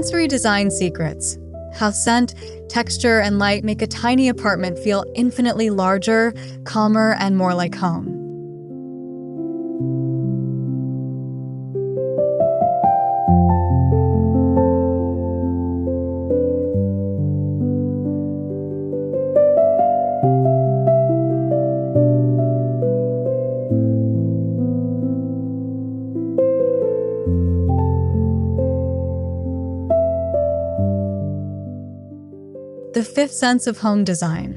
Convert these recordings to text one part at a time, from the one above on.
Sensory design secrets. How scent, texture, and light make a tiny apartment feel infinitely larger, calmer, and more like home. The fifth sense of home design.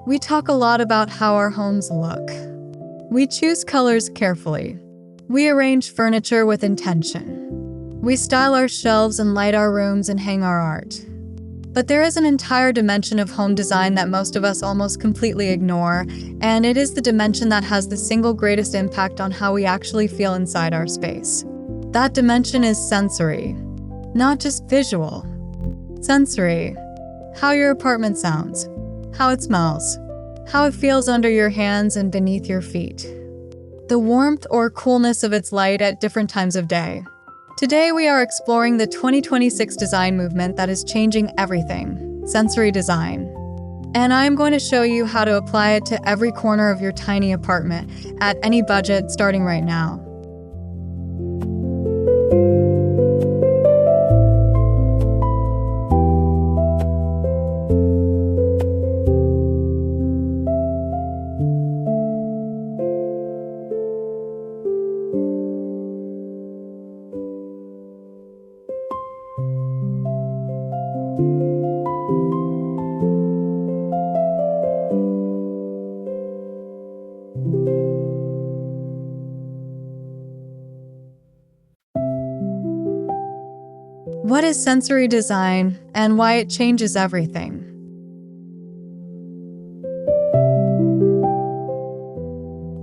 We talk a lot about how our homes look. We choose colors carefully. We arrange furniture with intention. We style our shelves and light our rooms and hang our art. But there is an entire dimension of home design that most of us almost completely ignore, and it is the dimension that has the single greatest impact on how we actually feel inside our space. That dimension is sensory, not just visual. Sensory. How your apartment sounds, how it smells, how it feels under your hands and beneath your feet. The warmth or coolness of its light at different times of day. Today we are exploring the 2026 design movement that is changing everything, sensory design. And I'm going to show you how to apply it to every corner of your tiny apartment at any budget starting right now. What is sensory design and why it changes everything?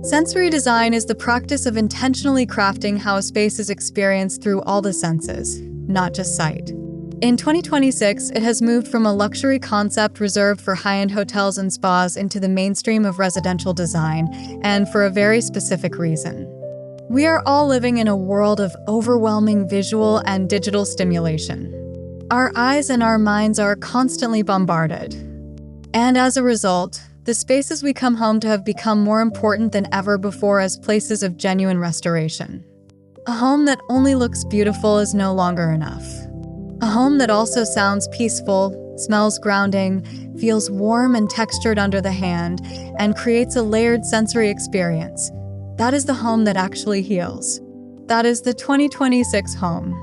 Sensory design is the practice of intentionally crafting how a space is experienced through all the senses, not just sight. In 2026, it has moved from a luxury concept reserved for high-end hotels and spas into the mainstream of residential design, and for a very specific reason. We are all living in a world of overwhelming visual and digital stimulation. Our eyes and our minds are constantly bombarded. And as a result, the spaces we come home to have become more important than ever before as places of genuine restoration. A home that only looks beautiful is no longer enough. A home that also sounds peaceful, smells grounding, feels warm and textured under the hand, and creates a layered sensory experience. That is the home that actually heals. That is the 2026 home.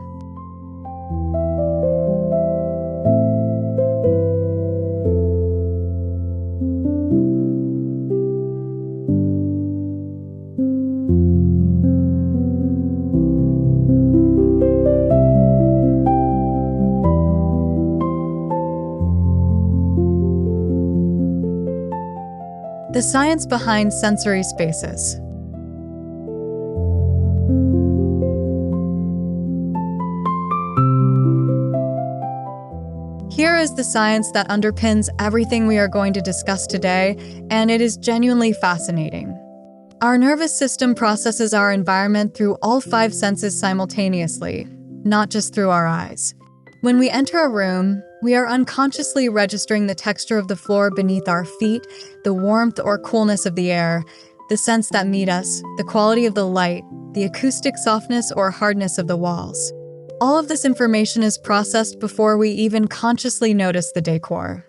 The science behind sensory spaces. Here is the science that underpins everything we are going to discuss today, and it is genuinely fascinating. Our nervous system processes our environment through all 5 senses simultaneously, not just through our eyes. When we enter a room, we are unconsciously registering the texture of the floor beneath our feet, the warmth or coolness of the air, the scents that meet us, the quality of the light, the acoustic softness or hardness of the walls. All of this information is processed before we even consciously notice the decor.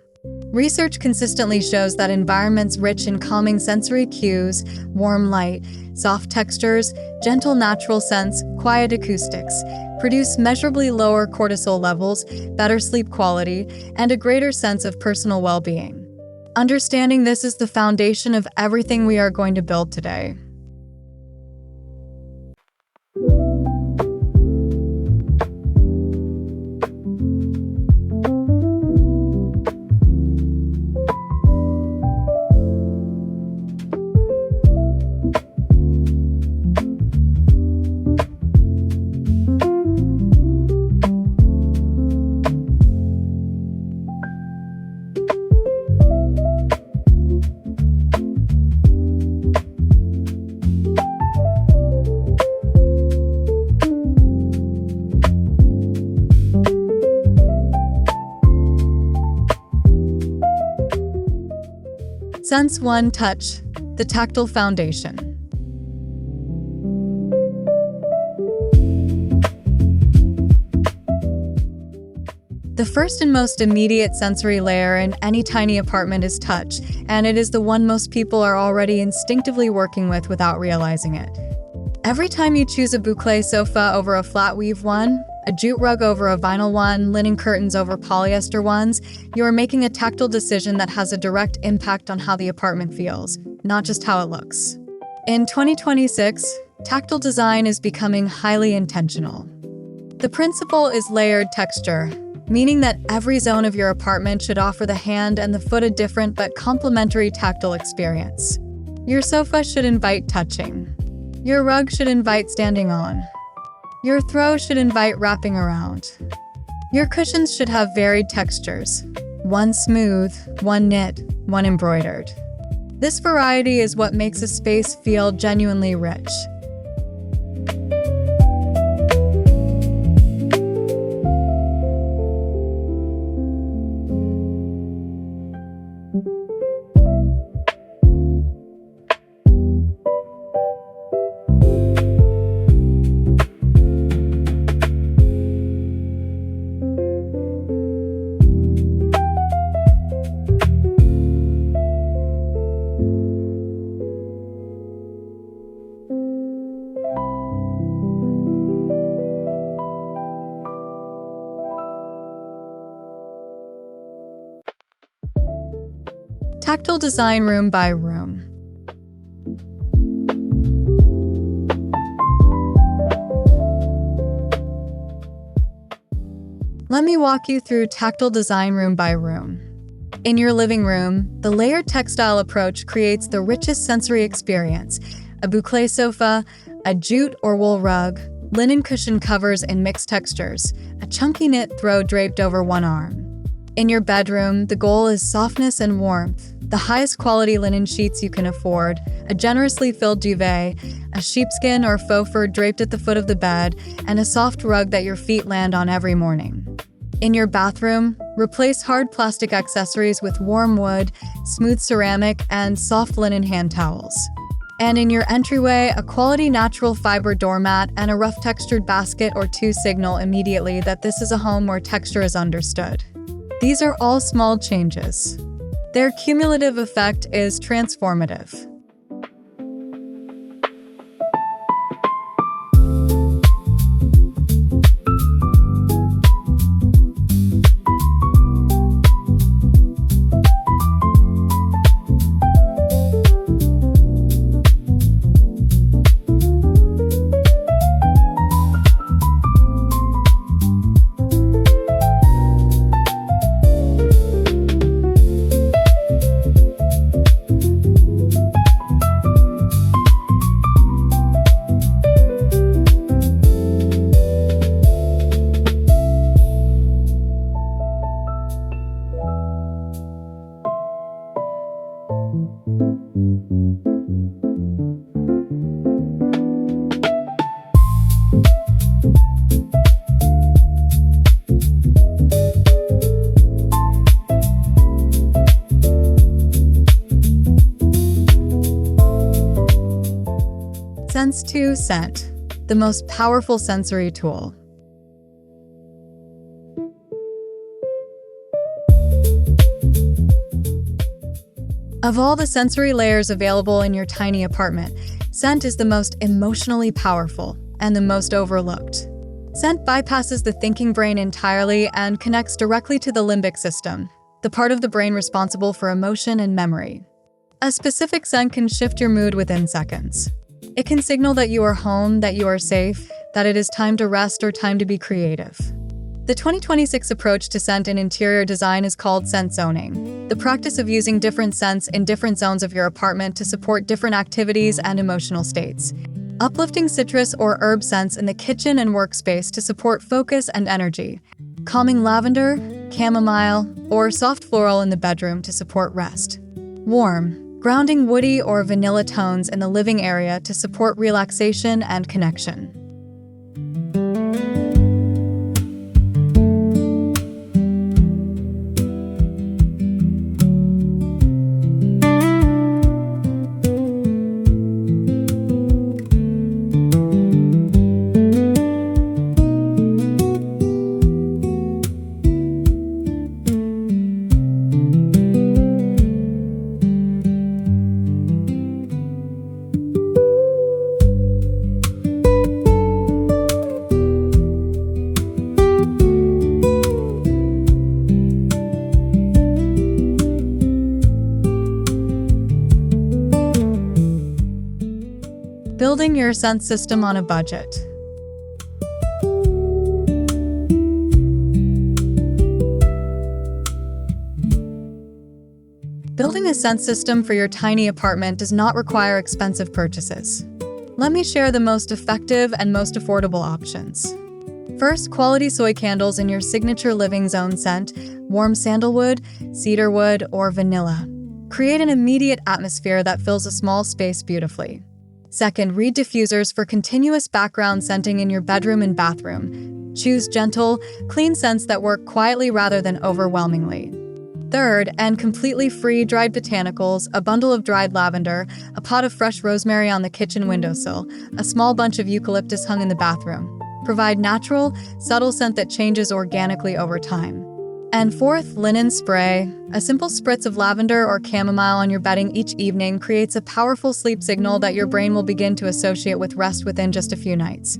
Research consistently shows that environments rich in calming sensory cues, warm light, soft textures, gentle natural scents, quiet acoustics, produce measurably lower cortisol levels, better sleep quality, and a greater sense of personal well-being. Understanding this is the foundation of everything we are going to build today. Sense 1 Touch, the tactile foundation. The first and most immediate sensory layer in any tiny apartment is touch, and it is the one most people are already instinctively working with without realizing it. Every time you choose a boucle sofa over a flat weave one, a jute rug over a vinyl one, linen curtains over polyester ones, you are making a tactile decision that has a direct impact on how the apartment feels, not just how it looks. In 2026, tactile design is becoming highly intentional. The principle is layered texture, meaning that every zone of your apartment should offer the hand and the foot a different but complementary tactile experience. Your sofa should invite touching. Your rug should invite standing on. Your throw should invite wrapping around. Your cushions should have varied textures. One smooth, one knit, one embroidered. This variety is what makes a space feel genuinely rich. Tactile design room by room. Let me walk you through tactile design room by room. In your living room, the layered textile approach creates the richest sensory experience. A boucle sofa, a jute or wool rug, linen cushion covers in mixed textures, a chunky knit throw draped over one arm. In your bedroom, the goal is softness and warmth, the highest quality linen sheets you can afford, a generously filled duvet, a sheepskin or faux fur draped at the foot of the bed, and a soft rug that your feet land on every morning. In your bathroom, replace hard plastic accessories with warm wood, smooth ceramic, and soft linen hand towels. And in your entryway, a quality natural fiber doormat and a rough textured basket or two signal immediately that this is a home where texture is understood. These are all small changes. Their cumulative effect is transformative. Sense 2 Scent, the most powerful sensory tool. Of all the sensory layers available in your tiny apartment, scent is the most emotionally powerful and the most overlooked. Scent bypasses the thinking brain entirely and connects directly to the limbic system, the part of the brain responsible for emotion and memory. A specific scent can shift your mood within seconds. It can signal that you are home, that you are safe, that it is time to rest or time to be creative. The 2026 approach to scent in interior design is called scent zoning, the practice of using different scents in different zones of your apartment to support different activities and emotional states. Uplifting citrus or herb scents in the kitchen and workspace to support focus and energy. Calming lavender, chamomile, or soft floral in the bedroom to support rest. Warm, grounding woody or vanilla tones in the living area to support relaxation and connection. Building your sense system on a budget. Building a sense system for your tiny apartment does not require expensive purchases. Let me share the most effective and most affordable options. First, quality soy candles in your signature living zone scent, warm sandalwood, cedarwood, or vanilla. Create an immediate atmosphere that fills a small space beautifully. Second, reed diffusers for continuous background scenting in your bedroom and bathroom. Choose gentle, clean scents that work quietly rather than overwhelmingly. Third, and completely free dried botanicals, a bundle of dried lavender, a pot of fresh rosemary on the kitchen windowsill, a small bunch of eucalyptus hung in the bathroom. Provide natural, subtle scent that changes organically over time. And fourth, linen spray. A simple spritz of lavender or chamomile on your bedding each evening creates a powerful sleep signal that your brain will begin to associate with rest within just a few nights.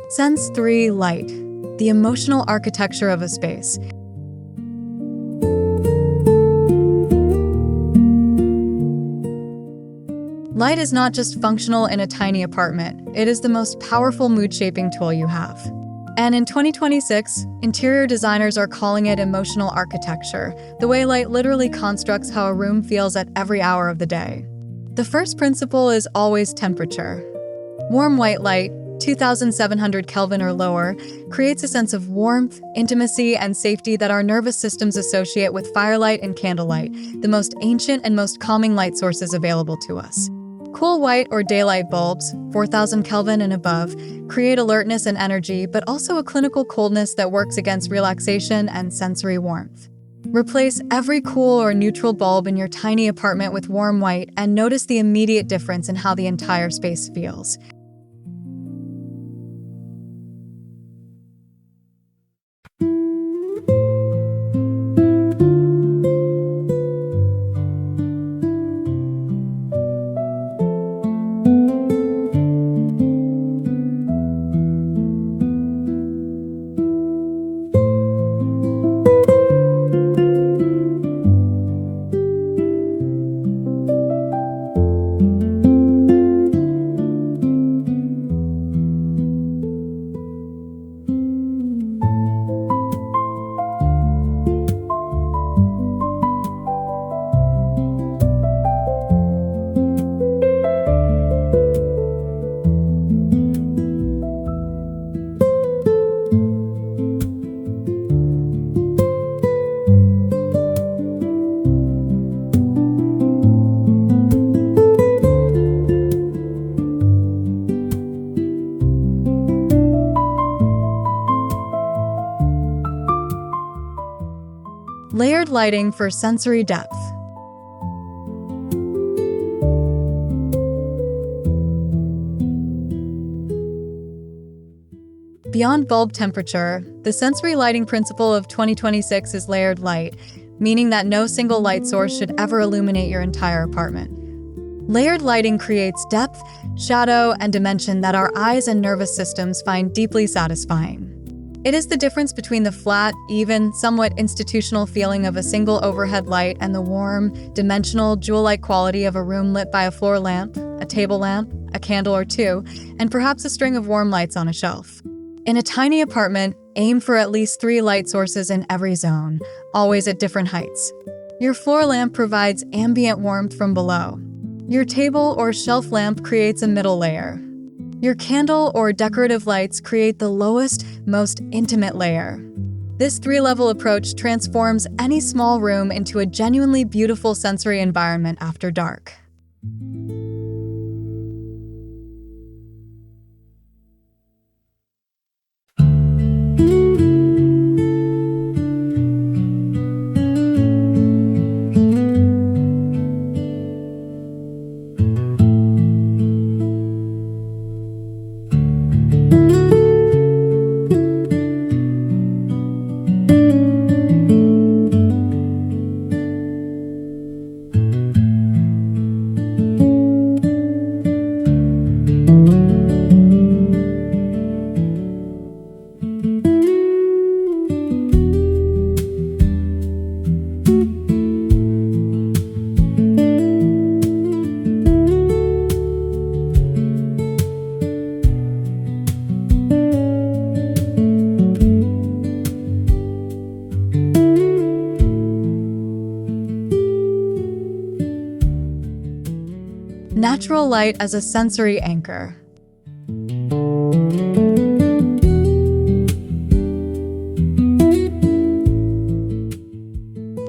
Sense 3. Light. The emotional architecture of a space. Light is not just functional in a tiny apartment, it is the most powerful mood-shaping tool you have. And in 2026, interior designers are calling it emotional architecture, the way light literally constructs how a room feels at every hour of the day. The first principle is always temperature. Warm white light, 2,700 Kelvin or lower, creates a sense of warmth, intimacy, and safety that our nervous systems associate with firelight and candlelight, the most ancient and most calming light sources available to us. Cool white or daylight bulbs, 4,000 Kelvin and above, create alertness and energy, but also a clinical coldness that works against relaxation and sensory warmth. Replace every cool or neutral bulb in your tiny apartment with warm white and notice the immediate difference in how the entire space feels. Layered lighting for sensory depth. Beyond bulb temperature, the sensory lighting principle of 2026 is layered light, meaning that no single light source should ever illuminate your entire apartment. Layered lighting creates depth, shadow, and dimension that our eyes and nervous systems find deeply satisfying. It is the difference between the flat, even, somewhat institutional feeling of a single overhead light and the warm, dimensional, jewel-like quality of a room lit by a floor lamp, a table lamp, a candle or two, and perhaps a string of warm lights on a shelf. In a tiny apartment, aim for at least 3 light sources in every zone, always at different heights. Your floor lamp provides ambient warmth from below. Your table or shelf lamp creates a middle layer. Your candle or decorative lights create the lowest, most intimate layer. This 3-level approach transforms any small room into a genuinely beautiful sensory environment after dark. Natural light as a sensory anchor.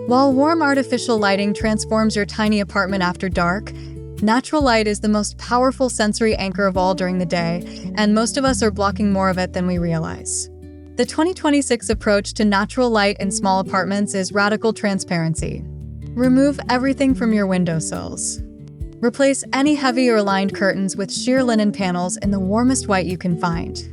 While warm artificial lighting transforms your tiny apartment after dark, natural light is the most powerful sensory anchor of all during the day, and most of us are blocking more of it than we realize. The 2026 approach to natural light in small apartments is radical transparency. Remove everything from your windowsills. Replace any heavy or lined curtains with sheer linen panels in the warmest white you can find.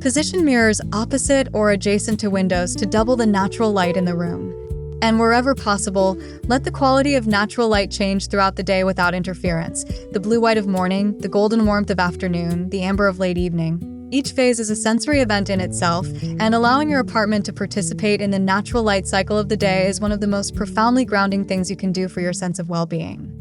Position mirrors opposite or adjacent to windows to double the natural light in the room. And wherever possible, let the quality of natural light change throughout the day without interference. The blue-white of morning, the golden warmth of afternoon, the amber of late evening. Each phase is a sensory event in itself, and allowing your apartment to participate in the natural light cycle of the day is one of the most profoundly grounding things you can do for your sense of well-being.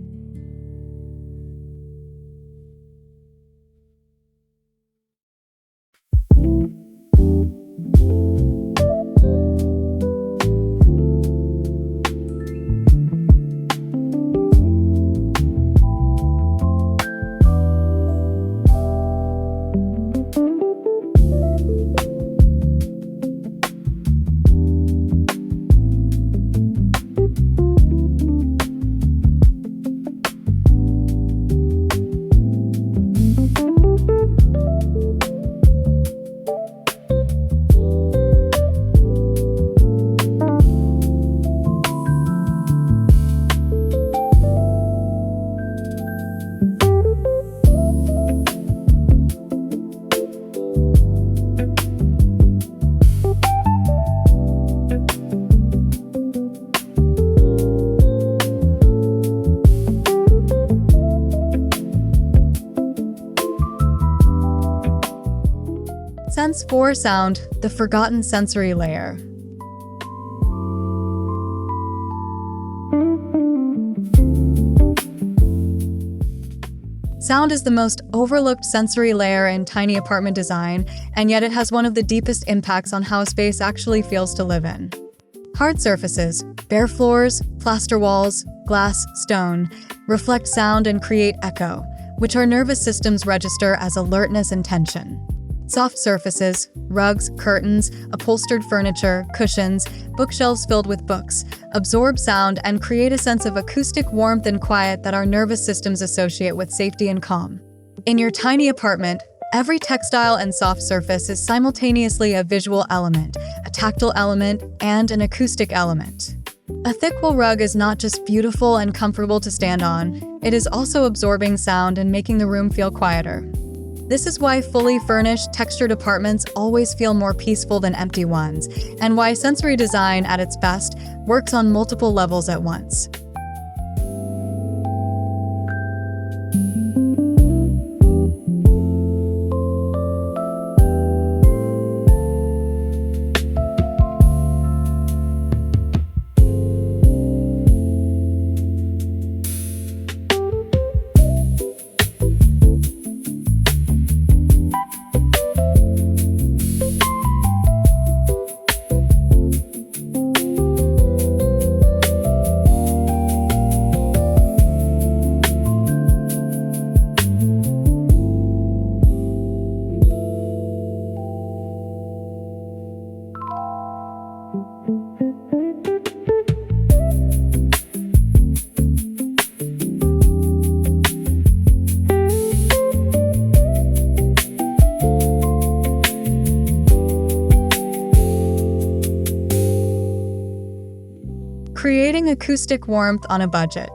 Sense 4 sound, the forgotten sensory layer. Sound is the most overlooked sensory layer in tiny apartment design, and yet it has one of the deepest impacts on how a space actually feels to live in. Hard surfaces, bare floors, plaster walls, glass, stone, reflect sound and create echo, which our nervous systems register as alertness and tension. Soft surfaces, rugs, curtains, upholstered furniture, cushions, bookshelves filled with books, absorb sound and create a sense of acoustic warmth and quiet that our nervous systems associate with safety and calm. In your tiny apartment, every textile and soft surface is simultaneously a visual element, a tactile element, and an acoustic element. A thick wool rug is not just beautiful and comfortable to stand on, it is also absorbing sound and making the room feel quieter. This is why fully furnished, textured apartments always feel more peaceful than empty ones, and why sensory design at its best works on multiple levels at once. Creating acoustic warmth on a budget.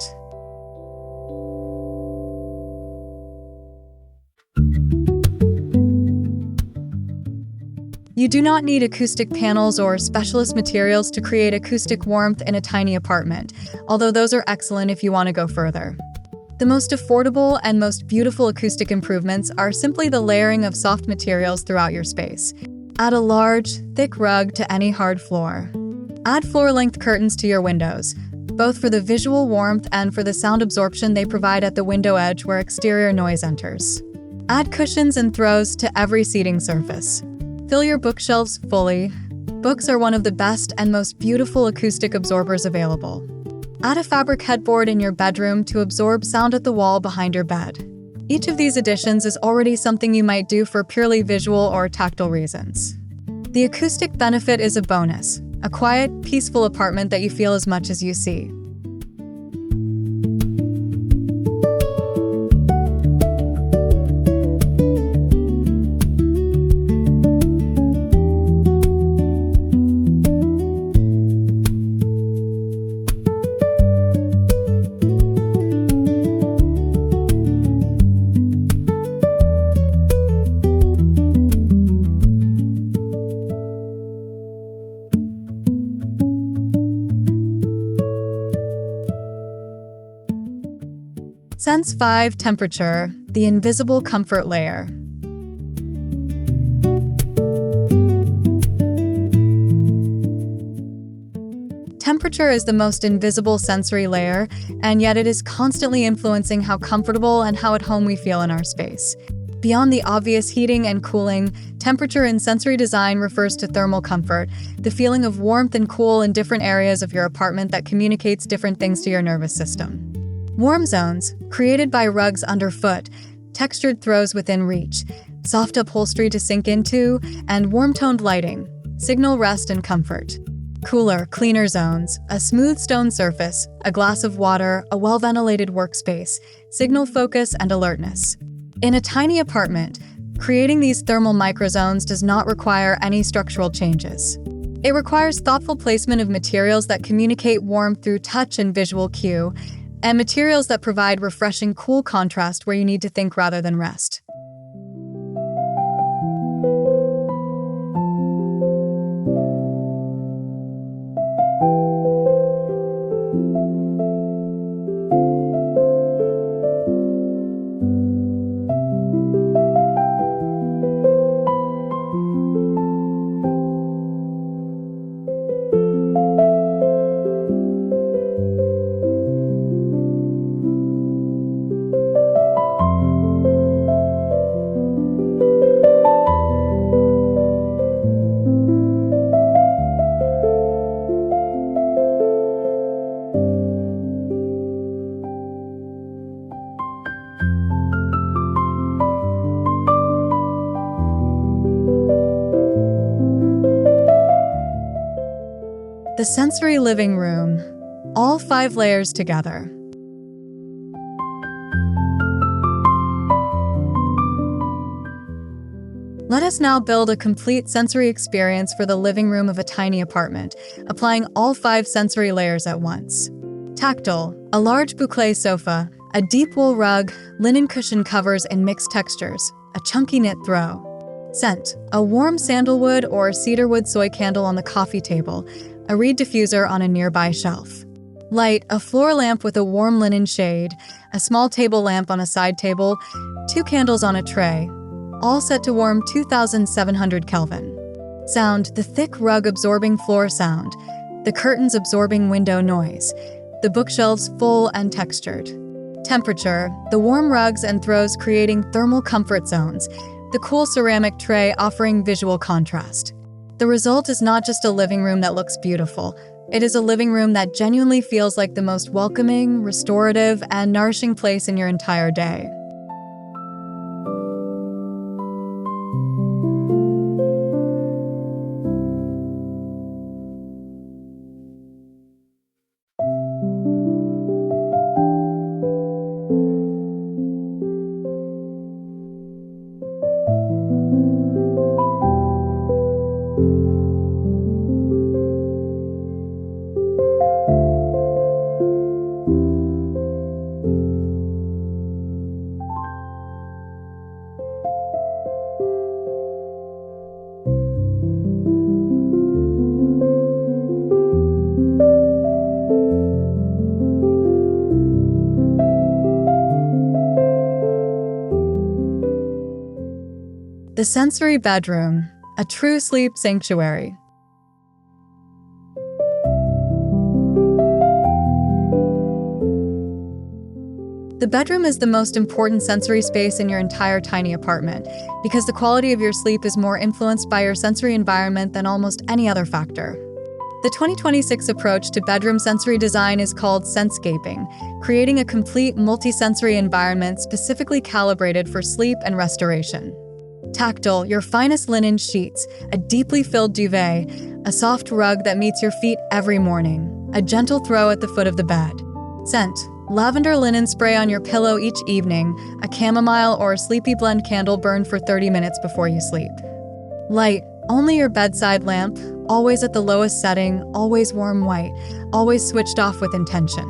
You do not need acoustic panels or specialist materials to create acoustic warmth in a tiny apartment, although those are excellent if you want to go further. The most affordable and most beautiful acoustic improvements are simply the layering of soft materials throughout your space. Add a large, thick rug to any hard floor. Add floor-length curtains to your windows, both for the visual warmth and for the sound absorption they provide at the window edge where exterior noise enters. Add cushions and throws to every seating surface. Fill your bookshelves fully. Books are one of the best and most beautiful acoustic absorbers available. Add a fabric headboard in your bedroom to absorb sound at the wall behind your bed. Each of these additions is already something you might do for purely visual or tactile reasons. The acoustic benefit is a bonus, a quiet, peaceful apartment that you feel as much as you see. Sense 5 Temperature, the invisible comfort layer. Temperature is the most invisible sensory layer, and yet it is constantly influencing how comfortable and how at home we feel in our space. Beyond the obvious heating and cooling, temperature in sensory design refers to thermal comfort, the feeling of warmth and cool in different areas of your apartment that communicates different things to your nervous system. Warm zones, created by rugs underfoot, textured throws within reach, soft upholstery to sink into, and warm-toned lighting, signal rest and comfort. Cooler, cleaner zones, a smooth stone surface, a glass of water, a well-ventilated workspace, signal focus and alertness. In a tiny apartment, creating these thermal microzones does not require any structural changes. It requires thoughtful placement of materials that communicate warmth through touch and visual cue, and materials that provide refreshing, cool contrast where you need to think rather than rest. The sensory living room, all 5 layers together. Let us now build a complete sensory experience for the living room of a tiny apartment, applying all 5 sensory layers at once. Tactile, a large boucle sofa, a deep wool rug, linen cushion covers in mixed textures, a chunky knit throw. Scent, a warm sandalwood or cedarwood soy candle on the coffee table, a reed diffuser on a nearby shelf. Light, a floor lamp with a warm linen shade, a small table lamp on a side table, 2 candles on a tray, all set to warm 2,700 Kelvin. Sound, the thick rug absorbing floor sound, the curtains absorbing window noise, the bookshelves full and textured. Temperature, the warm rugs and throws creating thermal comfort zones, the cool ceramic tray offering visual contrast. The result is not just a living room that looks beautiful, it is a living room that genuinely feels like the most welcoming, restorative, and nourishing place in your entire day. The sensory bedroom, a true sleep sanctuary. The bedroom is the most important sensory space in your entire tiny apartment because the quality of your sleep is more influenced by your sensory environment than almost any other factor. The 2026 approach to bedroom sensory design is called sense-scaping, creating a complete multi-sensory environment specifically calibrated for sleep and restoration. Tactile, your finest linen sheets, a deeply filled duvet, a soft rug that meets your feet every morning, a gentle throw at the foot of the bed. Scent, lavender linen spray on your pillow each evening, a chamomile or sleepy blend candle burned for 30 minutes before you sleep. Light, only your bedside lamp, always at the lowest setting, always warm white, always switched off with intention.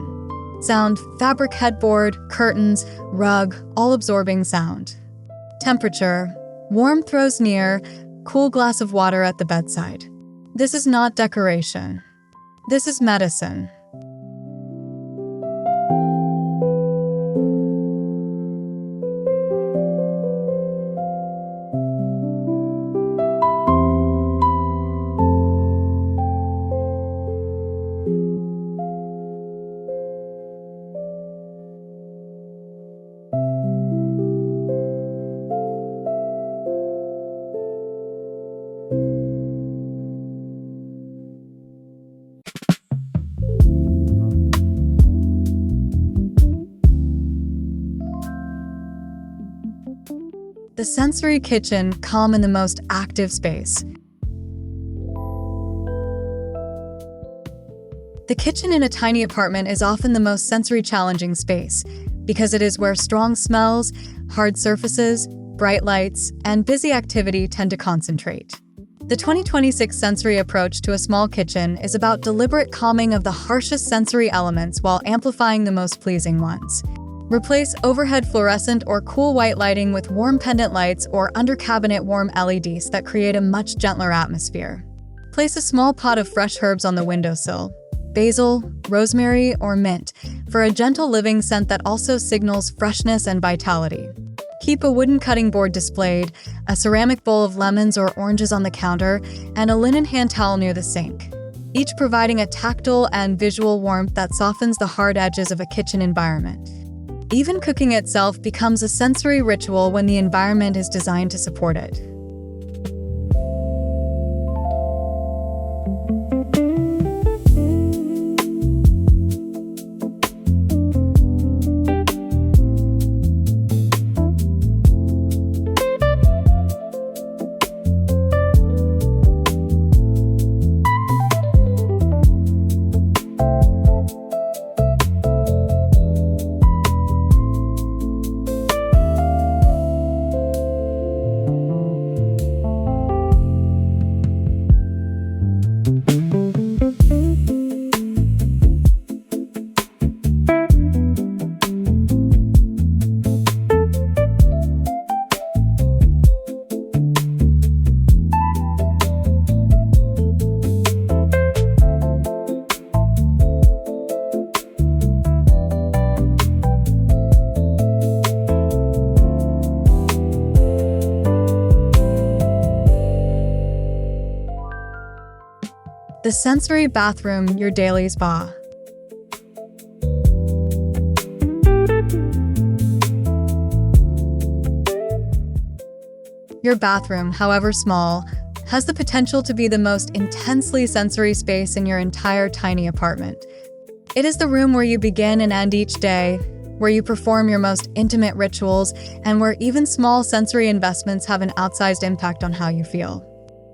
Sound, fabric headboard, curtains, rug, all-absorbing sound. Temperature, warm throws near, cool glass of water at the bedside. This is not decoration. This is medicine. The sensory kitchen, calm in the most active space. The kitchen in a tiny apartment is often the most sensory challenging space because it is where strong smells, hard surfaces, bright lights, and busy activity tend to concentrate. The 2026 sensory approach to a small kitchen is about deliberate calming of the harshest sensory elements while amplifying the most pleasing ones. Replace overhead fluorescent or cool white lighting with warm pendant lights or under-cabinet warm LEDs that create a much gentler atmosphere. Place a small pot of fresh herbs on the windowsill, basil, rosemary, or mint, for a gentle living scent that also signals freshness and vitality. Keep a wooden cutting board displayed, a ceramic bowl of lemons or oranges on the counter, and a linen hand towel near the sink, each providing a tactile and visual warmth that softens the hard edges of a kitchen environment. Even cooking itself becomes a sensory ritual when the environment is designed to support it. The sensory bathroom, your daily spa. Your bathroom, however small, has the potential to be the most intensely sensory space in your entire tiny apartment. It is the room where you begin and end each day, where you perform your most intimate rituals, and where even small sensory investments have an outsized impact on how you feel.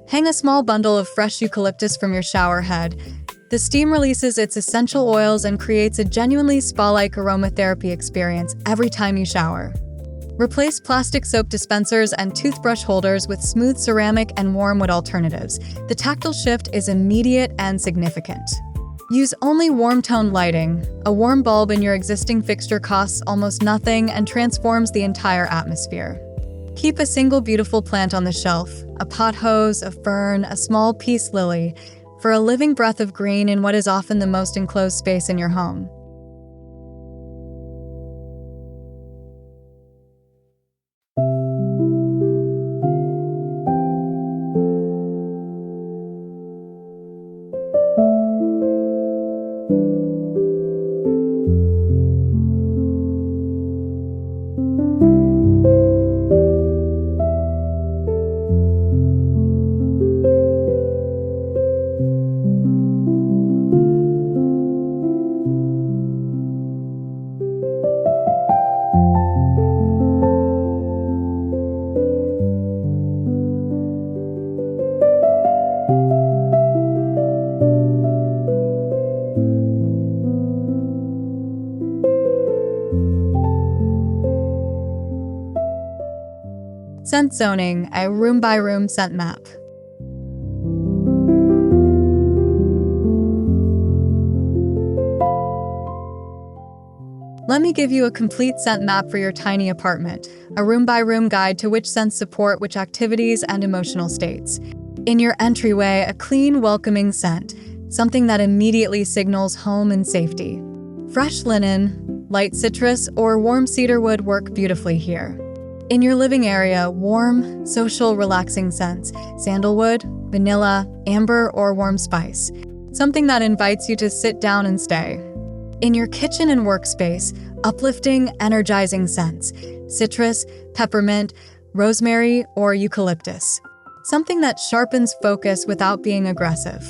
Hang a small bundle of fresh eucalyptus from your shower head. The steam releases its essential oils and creates a genuinely spa-like aromatherapy experience every time you shower. Replace plastic soap dispensers and toothbrush holders with smooth ceramic and warm wood alternatives. The tactile shift is immediate and significant. Use only warm-toned lighting. A warm bulb in your existing fixture costs almost nothing and transforms the entire atmosphere. Keep a single beautiful plant on the shelf, a pot hose, a fern, a small peace lily, for a living breath of green in what is often the most enclosed space in your home. Scent zoning, a room-by-room scent map. Let me give you a complete scent map for your tiny apartment, a room-by-room guide to which scents support which activities and emotional states. In your entryway, a clean, welcoming scent, something that immediately signals home and safety. Fresh linen, light citrus, or warm cedar wood work beautifully here. In your living area, warm, social, relaxing scents, sandalwood, vanilla, amber, or warm spice, something that invites you to sit down and stay. In your kitchen and workspace, uplifting, energizing scents, citrus, peppermint, rosemary, or eucalyptus, something that sharpens focus without being aggressive.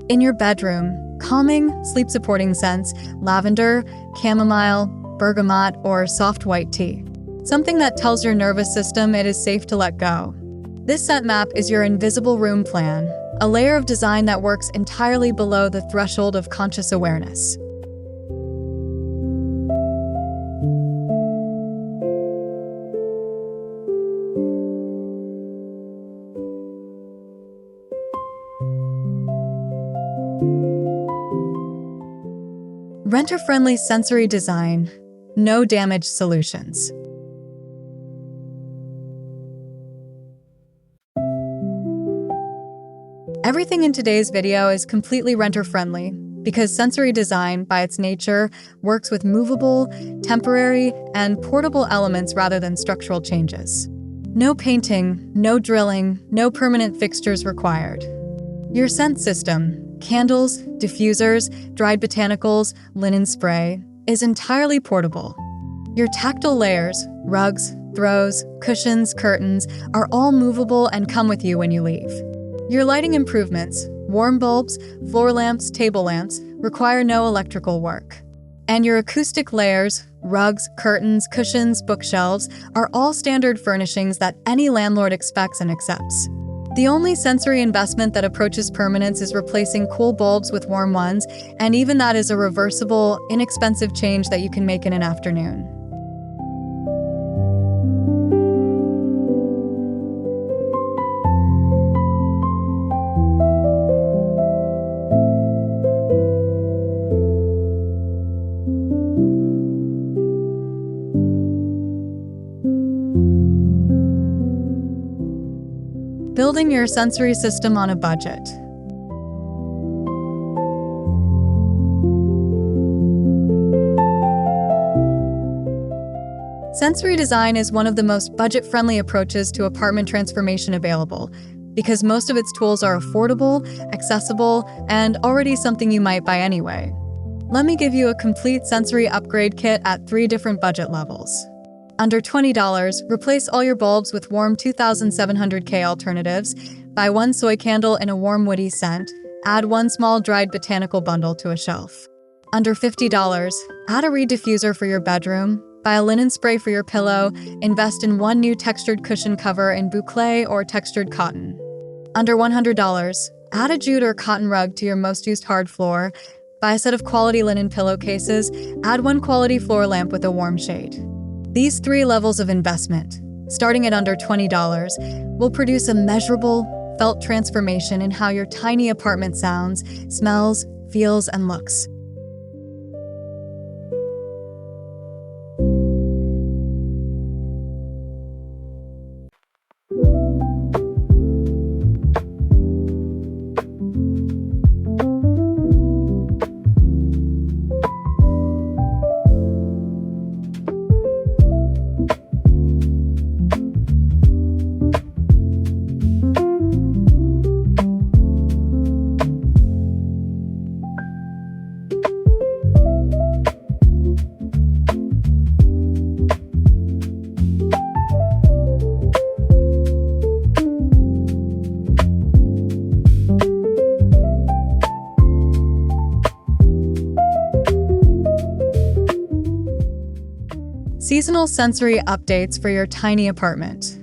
In your bedroom, calming, sleep-supporting scents, lavender, chamomile, bergamot, or soft white tea, something that tells your nervous system it is safe to let go. This scent map is your invisible room plan, a layer of design that works entirely below the threshold of conscious awareness. Renter-friendly sensory design, no-damage solutions. Everything in today's video is completely renter-friendly because sensory design, by its nature, works with movable, temporary, and portable elements rather than structural changes. No painting, no drilling, no permanent fixtures required. Your scent system, candles, diffusers, dried botanicals, linen spray, is entirely portable. Your tactile layers, rugs, throws, cushions, curtains, are all movable and come with you when you leave. Your lighting improvements, warm bulbs, floor lamps, table lamps, require no electrical work. And your acoustic layers, rugs, curtains, cushions, bookshelves, are all standard furnishings that any landlord expects and accepts. The only sensory investment that approaches permanence is replacing cool bulbs with warm ones, and even that is a reversible, inexpensive change that you can make in an afternoon. Building your sensory system on a budget. Sensory design is one of the most budget-friendly approaches to apartment transformation available, because most of its tools are affordable, accessible, and already something you might buy anyway. Let me give you a complete sensory upgrade kit at 3 different budget levels. Under $20, replace all your bulbs with warm 2700K alternatives, buy 1 soy candle in a warm woody scent, add 1 small dried botanical bundle to a shelf. Under $50, add a reed diffuser for your bedroom, buy a linen spray for your pillow, invest in 1 new textured cushion cover in boucle or textured cotton. Under $100, add a jute or cotton rug to your most used hard floor, buy a set of quality linen pillowcases, add 1 quality floor lamp with a warm shade. These 3 levels of investment, starting at under $20, will produce a measurable, felt transformation in how your tiny apartment sounds, smells, feels, and looks. Seasonal sensory updates for your tiny apartment.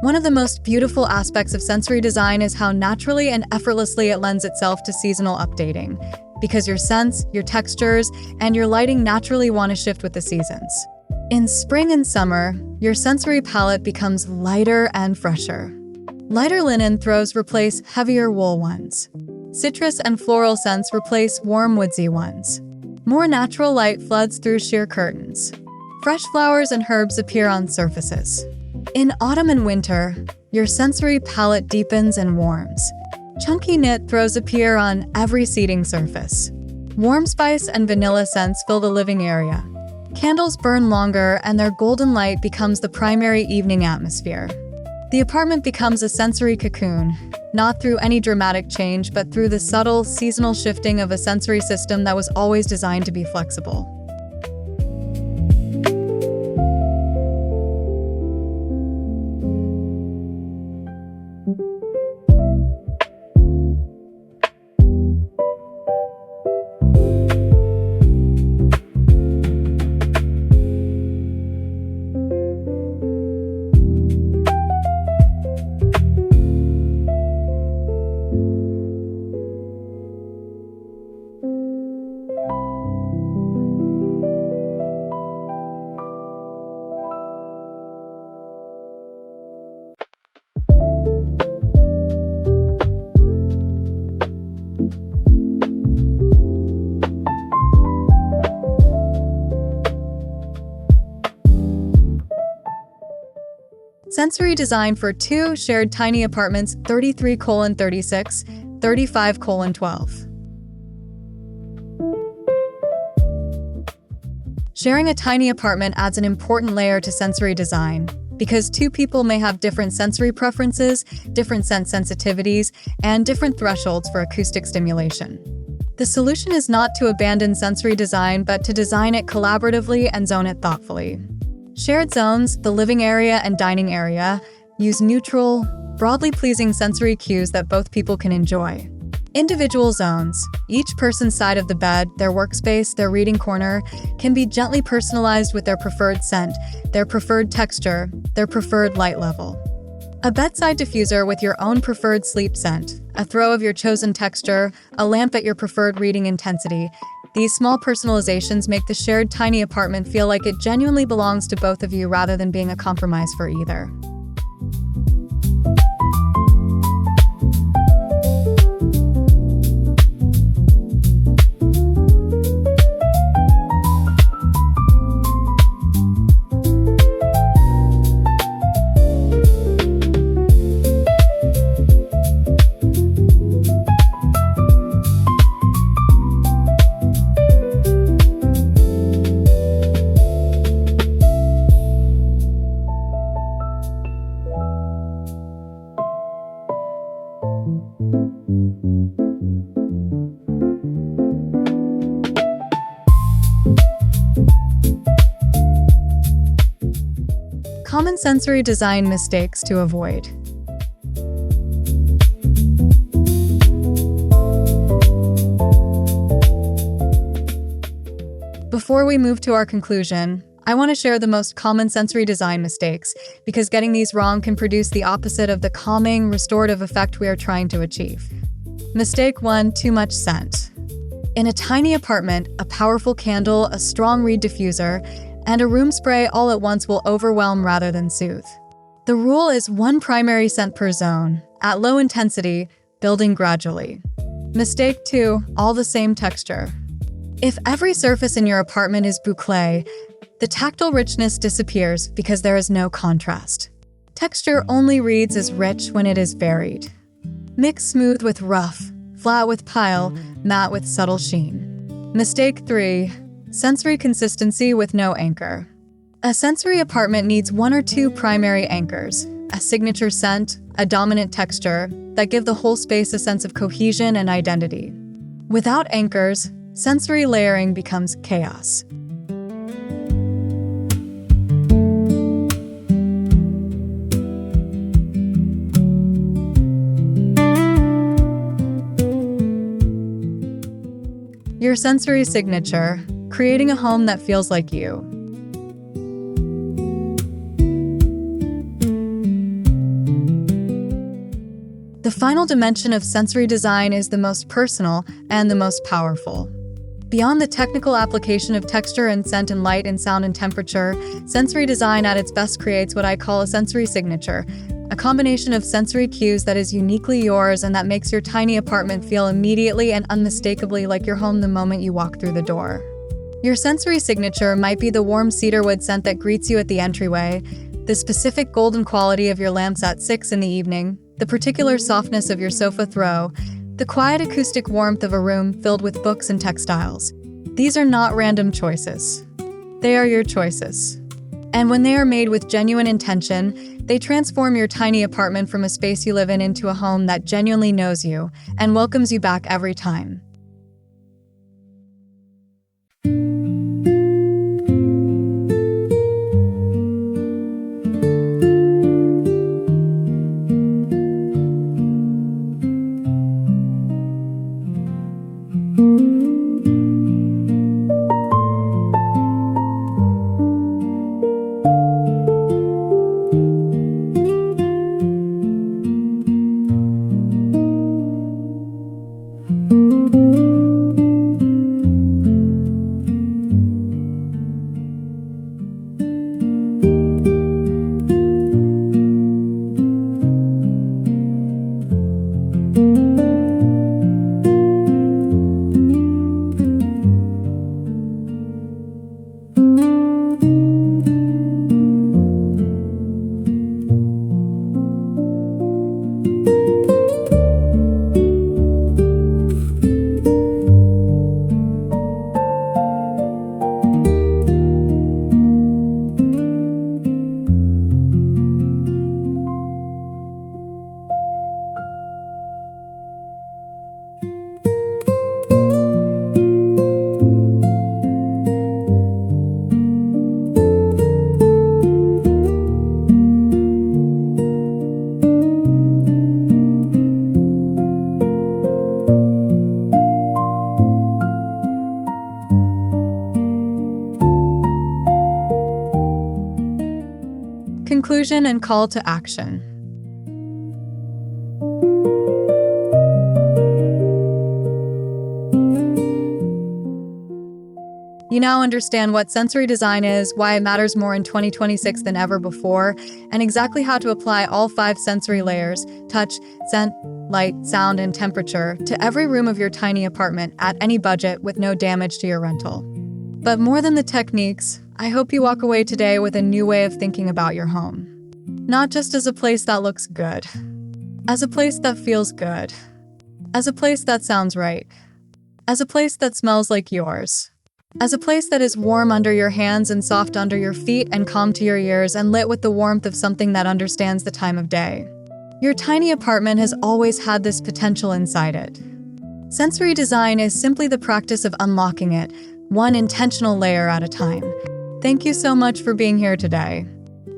One of the most beautiful aspects of sensory design is how naturally and effortlessly it lends itself to seasonal updating. because your scents, your textures, and your lighting naturally want to shift with the seasons. In spring and summer, your sensory palette becomes lighter and fresher. Lighter linen throws replace heavier wool ones. Citrus and floral scents replace warm woodsy ones. More natural light floods through sheer curtains. Fresh flowers and herbs appear on surfaces. In autumn and winter, your sensory palette deepens and warms. Chunky knit throws appear on every seating surface. Warm spice and vanilla scents fill the living area. Candles burn longer and their golden light becomes the primary evening atmosphere. The apartment becomes a sensory cocoon, not through any dramatic change, but through the subtle, seasonal shifting of a sensory system that was always designed to be flexible. Sensory design for 2 shared tiny apartments 33:36, 35:12. Sharing a tiny apartment adds an important layer to sensory design because 2 people may have different sensory preferences, different sense sensitivities, and different thresholds for acoustic stimulation. The solution is not to abandon sensory design, but to design it collaboratively and zone it thoughtfully. Shared zones, the living area and dining area, use neutral, broadly pleasing sensory cues that both people can enjoy. Individual zones, each person's side of the bed, their workspace, their reading corner, can be gently personalized with their preferred scent, their preferred texture, their preferred light level. A bedside diffuser with your own preferred sleep scent, a throw of your chosen texture, a lamp at your preferred reading intensity. These small personalizations make the shared tiny apartment feel like it genuinely belongs to both of you rather than being a compromise for either. Common sensory design mistakes to avoid. Before we move to our conclusion, I want to share the most common sensory design mistakes, because getting these wrong can produce the opposite of the calming, restorative effect we are trying to achieve. Mistake 1: too much scent. In a tiny apartment, a powerful candle, a strong reed diffuser, and a room spray all at once will overwhelm rather than soothe. The rule is 1 primary scent per zone, at low intensity, building gradually. Mistake 2: all the same texture. If every surface in your apartment is boucle, the tactile richness disappears because there is no contrast. Texture only reads as rich when it is varied. Mix smooth with rough, flat with pile, matte with subtle sheen. Mistake 3: sensory consistency with no anchor. A sensory apartment needs 1 or 2 primary anchors, a signature scent, a dominant texture, that give the whole space a sense of cohesion and identity. Without anchors, sensory layering becomes chaos. Your sensory signature, creating a home that feels like you. The final dimension of sensory design is the most personal and the most powerful. Beyond the technical application of texture and scent and light and sound and temperature, sensory design at its best creates what I call a sensory signature, a combination of sensory cues that is uniquely yours and that makes your tiny apartment feel immediately and unmistakably like your home the moment you walk through the door. Your sensory signature might be the warm cedarwood scent that greets you at the entryway, the specific golden quality of your lamps at 6 in the evening, the particular softness of your sofa throw, the quiet acoustic warmth of a room filled with books and textiles. These are not random choices. They are your choices. And when they are made with genuine intention, they transform your tiny apartment from a space you live in into a home that genuinely knows you and welcomes you back every time. Conclusion and call to action. You now understand what sensory design is, why it matters more in 2026 than ever before, and exactly how to apply all 5 sensory layers – touch, scent, light, sound, and temperature – to every room of your tiny apartment at any budget with no damage to your rental. But more than the techniques, I hope you walk away today with a new way of thinking about your home. Not just as a place that looks good, as a place that feels good, as a place that sounds right, as a place that smells like yours, as a place that is warm under your hands and soft under your feet and calm to your ears and lit with the warmth of something that understands the time of day. Your tiny apartment has always had this potential inside it. Sensory design is simply the practice of unlocking it, one intentional layer at a time. Thank you so much for being here today.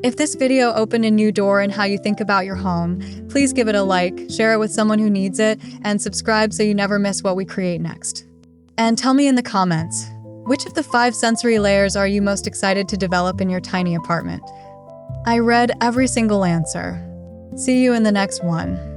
If this video opened a new door in how you think about your home, please give it a like, share it with someone who needs it, and subscribe so you never miss what we create next. And tell me in the comments, which of the 5 sensory layers are you most excited to develop in your tiny apartment? I read every single answer. See you in the next one.